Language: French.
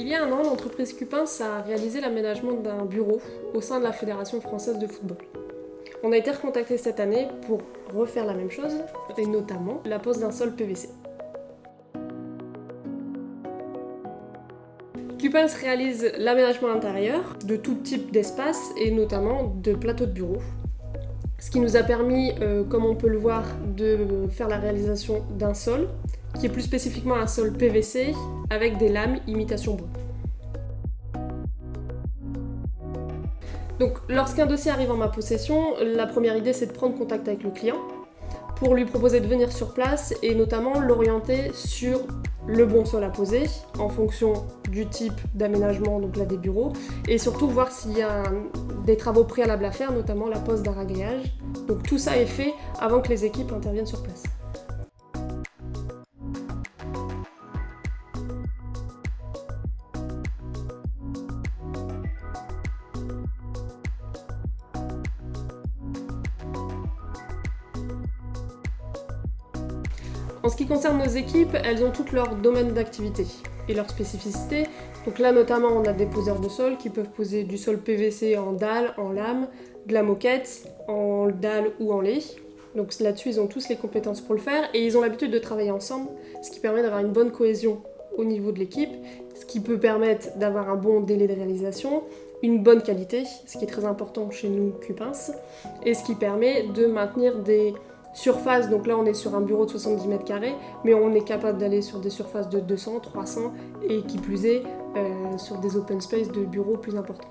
Il y a un an, l'entreprise Cupins a réalisé l'aménagement d'un bureau au sein de la Fédération française de football. On a été recontacté cette année pour refaire la même chose, et notamment la pose d'un sol PVC. Cupins réalise l'aménagement intérieur de tout type d'espace et notamment de plateaux de bureau. Ce qui nous a permis, comme on peut le voir, de faire la réalisation d'un sol, qui est plus spécifiquement un sol PVC avec des lames imitation bois. Donc lorsqu'un dossier arrive en ma possession, la première idée c'est de prendre contact avec le client pour lui proposer de venir sur place et notamment l'orienter sur le bon sol à poser en fonction du type d'aménagement, donc là des bureaux, et surtout voir s'il y a des travaux préalables à faire, notamment la pose d'un ragréage. Donc tout ça est fait avant que les équipes interviennent sur place. En ce qui concerne nos équipes, elles ont toutes leur domaine d'activité et leurs spécificités. Donc là notamment on a des poseurs de sol qui peuvent poser du sol PVC en dalle, en lame, de la moquette, en dalle ou en lait. Donc là-dessus ils ont tous les compétences pour le faire et ils ont l'habitude de travailler ensemble, ce qui permet d'avoir une bonne cohésion au niveau de l'équipe, ce qui peut permettre d'avoir un bon délai de réalisation, une bonne qualité, ce qui est très important chez nous Cupins, et ce qui permet de maintenir des surfaces, donc là on est sur un bureau de 70 mètres carrés, mais on est capable d'aller sur des surfaces de 200, 300 et qui plus est sur des open space de bureaux plus importants.